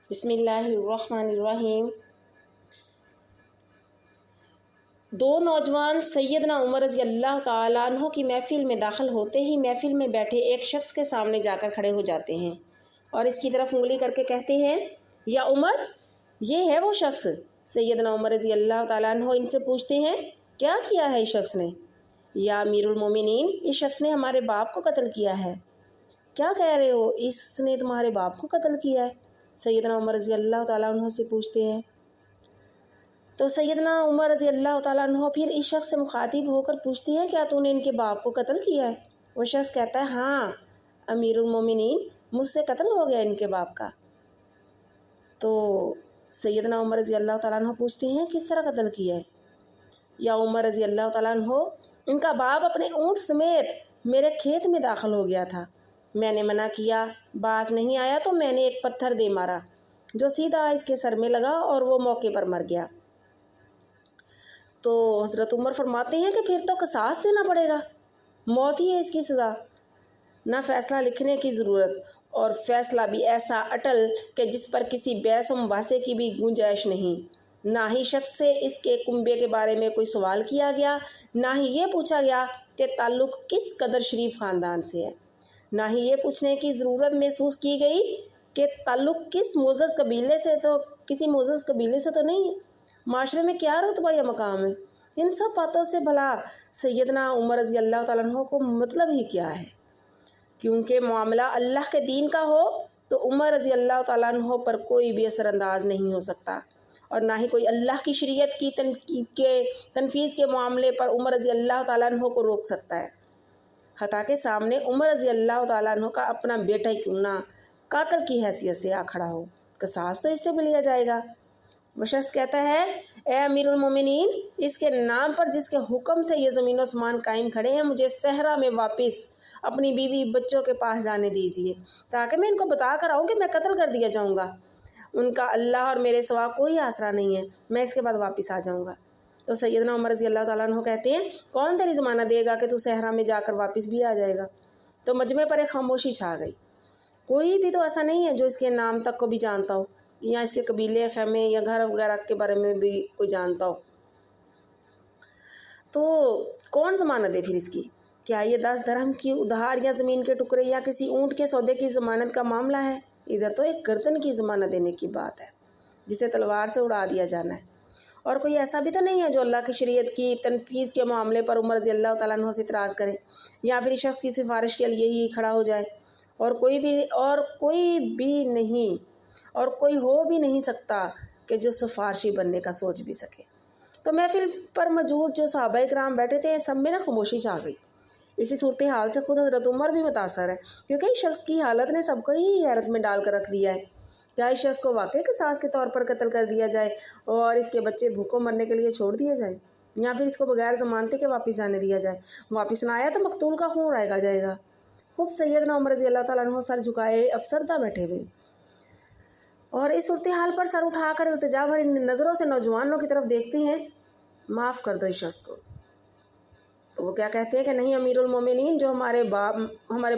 بسم اللہ الرحمن الرحیم۔ دو نوجوان سیدنا عمر رضی اللہ تعالیٰ عنہ کی محفل میں داخل ہوتے ہی محفل میں بیٹھے ایک شخص کے سامنے جا کر کھڑے ہو جاتے ہیں اور اس کی طرف انگلی کر کے کہتے ہیں، یا عمر، یہ ہے وہ شخص۔ سیدنا عمر رضی اللہ تعالیٰ عنہ ان سے پوچھتے ہیں، کیا کیا ہے اس شخص نے؟ یا امیر المومنین، اس شخص نے ہمارے باپ کو قتل کیا ہے۔ کیا کہہ رہے ہو، اس نے تمہارے باپ کو قتل کیا ہے؟ سیدنا عمر رضی اللہ تعالیٰ عنہ سے پوچھتے ہیں۔ تو سیدنا عمر رضی اللہ تعالیٰ عنہ پھر اس شخص سے مخاطب ہو کر پوچھتے ہیں، کیا تو نے ان کے باپ کو قتل کیا ہے؟ وہ شخص کہتا ہے، ہاں امیر المومنین، مجھ سے قتل ہو گیا ان کے باپ کا۔ تو سیدنا عمر رضی اللہ تعالیٰ عنہ پوچھتے ہیں، کس طرح قتل کیا ہے؟ یا عمر رضی اللہ تعالیٰ عنہ، ان کا باپ اپنے اونٹ سمیت میرے کھیت میں داخل ہو گیا تھا، میں نے منع کیا، باز نہیں آیا تو میں نے ایک پتھر دے مارا جو سیدھا اس کے سر میں لگا اور وہ موقع پر مر گیا۔ تو حضرت عمر فرماتے ہیں کہ پھر تو قصاص دینا پڑے گا، موت ہی ہے اس کی سزا، نہ فیصلہ لکھنے کی ضرورت، اور فیصلہ بھی ایسا اٹل کہ جس پر کسی بحث و مباحثے کی بھی گنجائش نہیں۔ نہ ہی شخص سے اس کے کنبے کے بارے میں کوئی سوال کیا گیا، نہ ہی یہ پوچھا گیا کہ تعلق کس قدر شریف خاندان سے ہے، نہ ہی یہ پوچھنے کی ضرورت محسوس کی گئی کہ تعلق کس معزز قبیلے سے، تو کسی معزز قبیلے سے تو نہیں ہے، معاشرے میں کیا رتبہ یا مقام ہے۔ ان سب باتوں سے بھلا سیدنا عمر رضی اللہ تعالیٰ عنہ کو مطلب ہی کیا ہے؟ کیونکہ معاملہ اللہ کے دین کا ہو تو عمر رضی اللہ تعالیٰ عنہ پر کوئی بھی اثر انداز نہیں ہو سکتا، اور نہ ہی کوئی اللہ کی شریعت کی تنفیذ کے معاملے پر عمر رضی اللہ تعالیٰ عنہ کو روک سکتا ہے، حتیٰ کہ سامنے عمر رضی اللہ تعالیٰ عنہ کا اپنا بیٹا ہی کیوں نہ قاتل کی حیثیت سے آ کھڑا ہو، قصاص تو اس سے بھی لیا جائے گا۔ وہ شخص کہتا ہے، اے امیر المومنین، اس کے نام پر جس کے حکم سے یہ زمین و آسمان قائم کھڑے ہیں، مجھے صحرا میں واپس اپنی بیوی بچوں کے پاس جانے دیجیے تاکہ میں ان کو بتا کر آؤں کہ میں قتل کر دیا جاؤں گا، ان کا اللہ اور میرے سوا کوئی آسرا نہیں ہے، میں اس کے بعد واپس آ جاؤں گا۔ تو سیدنا عمر رضی اللہ تعالیٰ عنہ کہتے ہیں، کون تیری ضمانت دے گا کہ تو صحرا میں جا کر واپس بھی آ جائے گا؟ تو مجمع پر ایک خاموشی چھا گئی، کوئی بھی تو ایسا نہیں ہے جو اس کے نام تک کو بھی جانتا ہو، یا اس کے قبیلے، خیمے یا گھر وغیرہ کے بارے میں بھی کوئی جانتا ہو، تو کون ضمانت دے پھر اس کی؟ کیا یہ 10 درہم کی ادھار یا زمین کے ٹکڑے یا کسی اونٹ کے سودے کی ضمانت کا معاملہ ہے؟ ادھر تو ایک گردن کی ضمانت دینے کی بات ہے جسے تلوار سے اڑا دیا جانا ہے، اور کوئی ایسا بھی تو نہیں ہے جو اللہ کی شریعت کی تنفیذ کے معاملے پر عمر رضی اللہ تعالیٰ عنہ سے اعتراض کرے یا پھر شخص کی سفارش کے لیے ہی کھڑا ہو جائے، اور کوئی ہو بھی نہیں سکتا کہ جو سفارشی بننے کا سوچ بھی سکے۔ تو محفل پر موجود جو صحابہ کرام بیٹھے تھے، سب میں خاموشی چھا گئی۔ اسی صورتحال سے خود حضرت عمر بھی متاثر ہے، کیونکہ اس شخص کی حالت نے سب کو ہی حیرت میں ڈال کر رکھ دیا ہے۔ کیا اس شخص کو واقعی قصاص کے طور پر قتل کر دیا جائے اور اس کے بچے بھوکوں مرنے کے لیے چھوڑ دیے جائیں، یا پھر اس کو بغیر ضمانت کے واپس جانے دیا جائے؟ واپس نہ آیا تو مقتول کا خون رائگا جائے گا۔ خود سیدنا عمر رضی اللہ تعالیٰ عنہ سر جھکائے افسردہ بیٹھے ہوئے، اور اس صورتحال پر سر اٹھا کر التجا بھری نظروں سے نوجوانوں کی طرف دیکھتے ہیں، معاف کر دو اس شخص کو۔ تو وہ کیا کہتے ہیں کہ نہیں امیر المومنین، جو ہمارے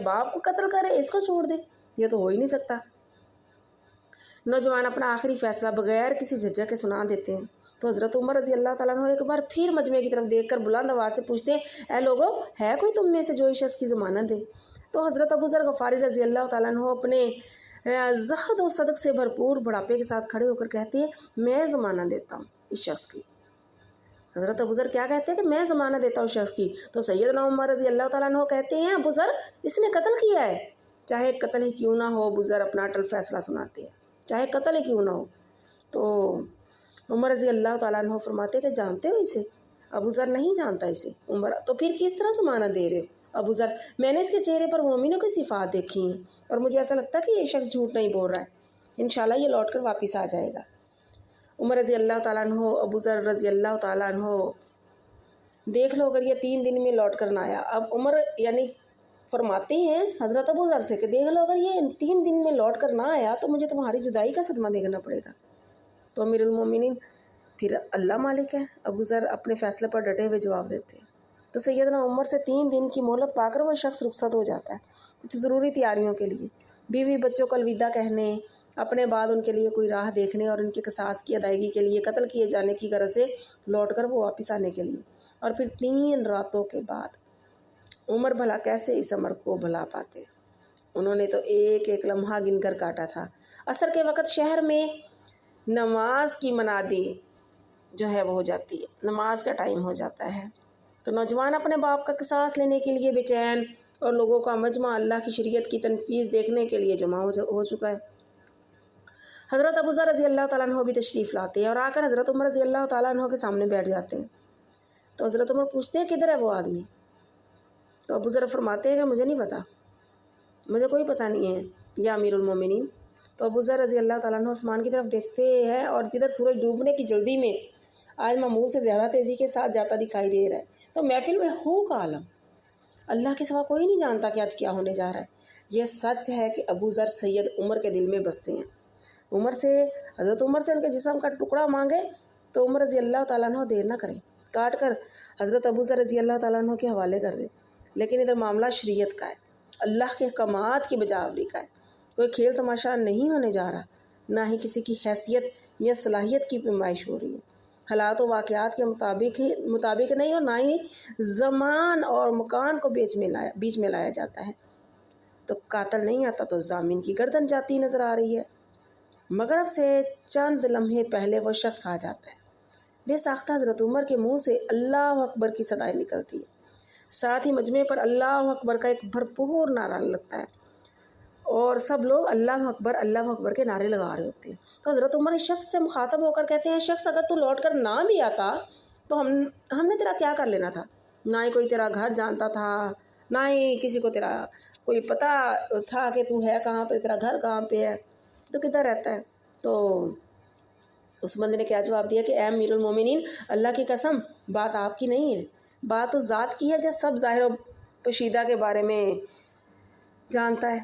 باپ کو قتل کرے اس کو چھوڑ دے، یہ تو ہو ہی نہیں سکتا۔ نوجوان اپنا آخری فیصلہ بغیر کسی جھجک کے سنا دیتے ہیں۔ تو حضرت عمر رضی اللہ تعالیٰ عنہ ایک بار پھر مجمع کی طرف دیکھ کر بلند آواز سے پوچھتے ہیں، اے لوگو، ہے کوئی تم میں سے جو اس شخص کی ضمانت دے؟ تو حضرت ابو ذر غفاری رضی اللہ تعالیٰ عنہ اپنے زہد و صدق سے بھرپور بڑھاپے کے ساتھ کھڑے ہو کر کہتے ہیں، میں ضمانت دیتا ہوں اس شخص کی۔ حضرت ابو ذر کیا کہتے ہیں کہ میں ضمانت دیتا ہوں شخص کی؟ تو سیدنا عمر رضی اللہ تعالیٰ عنہ کہتے ہیں، ابو ذر، اس نے قتل کیا ہے، چاہے قتل ہی کیوں نہ ہو۔ ابو ذر اپنا اٹل فیصلہ سناتے ہیں، چاہے قتل ہی کیوں نہ ہو۔ تو عمر رضی اللہ تعالیٰ عنہ فرماتے ہیں کہ جانتے ہو اسے؟ ابو ذر نہیں جانتا اسے۔ عمر، تو پھر کس طرح ضمانت دے رہے ہو؟ ابو ذر، میں نے اس کے چہرے پر مومنوں کی صفات دیکھی ہیں اور مجھے ایسا لگتا ہے کہ یہ شخص جھوٹ نہیں بول رہا ہے، انشاءاللہ یہ لوٹ کر واپس آ جائے گا۔ عمر رضی اللہ تعالیٰ عنہ، ابو ذر رضی اللہ تعالیٰ عنہ، دیکھ لو اگر یہ 3 دن میں لوٹ کر نہ آیا۔ اب عمر یعنی فرماتے ہیں حضرت ابو ذر سے کہ دیکھ لو اگر یہ 3 دن میں لوٹ کر نہ آیا تو مجھے تمہاری جدائی کا صدمہ دیکھنا پڑے گا۔ تو امیر المومنین، پھر اللہ مالک ہے۔ ابو ذر اپنے فیصلے پر ڈٹے ہوئے جواب دیتے ہیں۔ تو سیدنا عمر سے 3 دن کی مہلت پا کر وہ شخص رخصت ہو جاتا ہے کچھ ضروری تیاریوں کے لیے، بیوی بچوں کو الوداع کہنے، اپنے بعد ان کے لیے کوئی راہ دیکھنے اور ان کے قصاص کی ادائیگی کے لیے قتل کیے جانے کی غرض سے لوٹ کر وہ واپس آنے کے لیے، اور پھر 3 راتوں کے بعد عمر بھلا کیسے اس عمر کو بھلا پاتے؟ انہوں نے تو ایک ایک لمحہ گن کر کاٹا تھا۔ عصر کے وقت شہر میں نماز کی منادی جو ہے وہ ہو جاتی ہے، نماز کا ٹائم ہو جاتا ہے، تو نوجوان اپنے باپ کا قصاص لینے کے لیے بے چین، اور لوگوں کا مجمع اللہ کی شریعت کی تنفیذ دیکھنے کے لیے جمع ہو چکا ہے۔ حضرت ابوذر رضی اللہ تعالیٰ عنہ بھی تشریف لاتے ہیں اور آ کر حضرت عمر رضی اللہ تعالیٰ عنہ کے سامنے بیٹھ جاتے ہیں۔ تو حضرت عمر پوچھتے ہیں کدھر ہے وہ آدمی؟ تو ابوذر فرماتے ہیں کہ مجھے نہیں پتہ، مجھے کوئی پتہ نہیں ہے یا امیر المومنین۔ تو ابوذر رضی اللہ تعالیٰ عنہ آسمان کی طرف دیکھتے ہیں اور جدھر سورج ڈوبنے کی جلدی میں آج معمول سے زیادہ تیزی کے ساتھ جاتا دکھائی دے رہا ہے، تو محفل میں ہو کا عالم، اللہ کے سوا کوئی نہیں جانتا کہ آج کیا ہونے جا رہا ہے۔ یہ سچ ہے کہ ابوذر سید عمر کے دل میں بستے ہیں۔ حضرت عمر سے ان کے جسم کا ٹکڑا مانگے تو عمر رضی اللہ تعالیٰ عنہ دیر نہ کریں، کاٹ کر حضرت ابوذر رضی اللہ تعالیٰ عنہ کے حوالے کر دیں۔ لیکن ادھر معاملہ شریعت کا ہے، اللہ کے احکامات کی بجاوری کا ہے، کوئی کھیل تماشا نہیں ہونے جا رہا، نہ ہی کسی کی حیثیت یا صلاحیت کی پیمائش ہو رہی ہے، حالات و واقعات کے مطابق نہیں، اور نہ ہی زمان اور مکان کو بیچ میں لایا جاتا ہے۔ تو قاتل نہیں آتا تو ضامن کی گردن جاتی نظر آ رہی ہے۔ مغرب سے چند لمحے پہلے وہ شخص آ جاتا ہے، بے ساختہ حضرت عمر کے منہ سے اللہ اکبر کی صدائیں نکلتی ہے، ساتھ ہی مجمع پر اللہ اکبر کا ایک بھرپور نعرہ لگتا ہے، اور سب لوگ اللہ اکبر کے نعرے لگا رہے ہوتے ہیں۔ تو حضرت عمر اس شخص سے مخاطب ہو کر کہتے ہیں، شخص اگر تو لوٹ کر نہ بھی آتا تو ہم نے تیرا کیا کر لینا تھا؟ نہ ہی کوئی تیرا گھر جانتا تھا، نہ ہی کسی کو تیرا کوئی پتہ تھا کہ تو ہے کہاں پہ، تیرا گھر کہاں پہ ہے، تو کدھر رہتا ہے؟ تو اس بندے نے کیا جواب دیا کہ اے امیر المومنین، اللہ کی قسم بات آپ کی نہیں ہے، بات اس ذات کی ہے جو سب ظاہر و پوشیدہ کے بارے میں جانتا ہے۔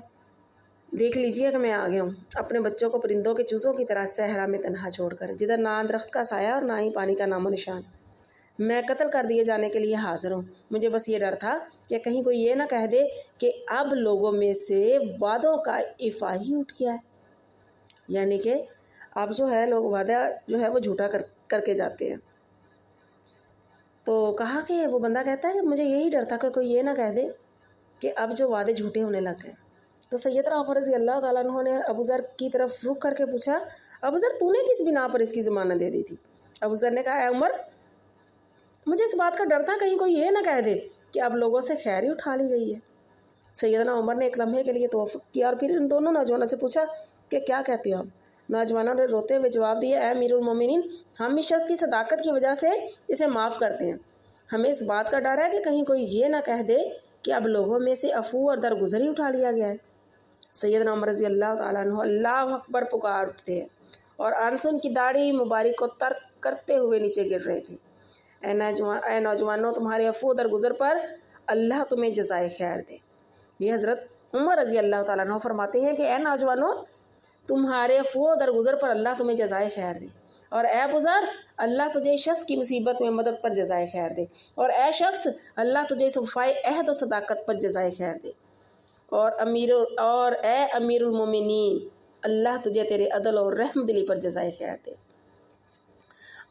دیکھ لیجئے کہ میں آ گیا ہوں، اپنے بچوں کو پرندوں کے چوزوں کی طرح صحرا میں تنہا چھوڑ کر، جدھر نہ درخت کا سایہ اور نہ ہی پانی کا نام و نشان۔ میں قتل کر دیے جانے کے لیے حاضر ہوں۔ مجھے بس یہ ڈر تھا کہ کہیں کوئی یہ نہ کہہ دے کہ اب لوگوں میں سے وعدوں کا ایفا ہی اٹھ گیا ہے، یعنی کہ اب جو ہے لوگ وعدہ جو ہے وہ جھوٹا کر کے جاتے ہیں۔ تو کہا کہ وہ بندہ کہتا ہے کہ مجھے یہی ڈر تھا کہ کوئی یہ نہ کہہ دے کہ اب جو وعدے جھوٹے ہونے لگ گئے۔ تو سیدنا عمر رضی اللہ تعالیٰ عنہ نے ابوذر کی طرف رخ کر کے پوچھا، ابوذر تو نے کس بنا پر اس کی ضمانت دے دی تھی؟ ابوذر نے کہا، اے عمر، مجھے اس بات کا ڈر تھا کہیں کوئی یہ نہ کہہ دے کہ اب لوگوں سے خیر ہی اٹھا لی گئی ہے۔ سیدنا عمر نے ایک لمحے کے لیے توقف کیا اور پھر ان دونوں نوجوانوں سے پوچھا کہ کیا کہتے ہو آپ؟ نوجوانوں نے روتے ہوئے جواب دیا، اے امیر المومنین، ہم اس شخص کی صداقت کی وجہ سے اسے معاف کرتے ہیں، ہمیں اس بات کا ڈر ہے کہ کہیں کوئی یہ نہ کہہ دے کہ اب لوگوں میں سے عفو اور درگزر ہی اٹھا لیا گیا ہے۔ سیدنا عمر رضی اللہ تعالیٰ عنہ اللہ اکبر پکار اٹھتے ہیں اور آنسو کی داڑھی مبارک کو ترک کرتے ہوئے نیچے گر رہے تھے۔ اے نوجوانوں، تمہارے عفو و درگزر پر اللہ تمہیں جزائے خیر دے۔ یہ حضرت عمر رضی اللہ تعالیٰ عنہ فرماتے ہیں کہ اے نوجوانوں، تمہارے عفو و درگزر پر اللہ تمہیں جزائے خیر دے، اور اے ابوذر، اللہ تجھے اس شخص کی مصیبت میں مدد پر جزائے خیر دے، اور اے شخص، اللہ تجھے اس وفائے عہد و صداقت پر جزائے خیر دے، اور اے امیر المومنین، اللہ تجھے تیرے عدل اور رحم دلی پر جزائے خیر دے۔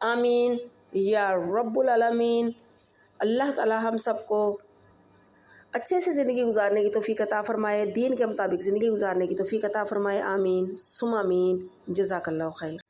آمین یا رب العالمین۔ اللہ تعالی ہم سب کو اچھے سے زندگی گزارنے کی توفیق عطا فرمائے، دین کے مطابق زندگی گزارنے کی توفیق عطا فرمائے، آمین ثم آمین۔ جزاک اللہ خیر۔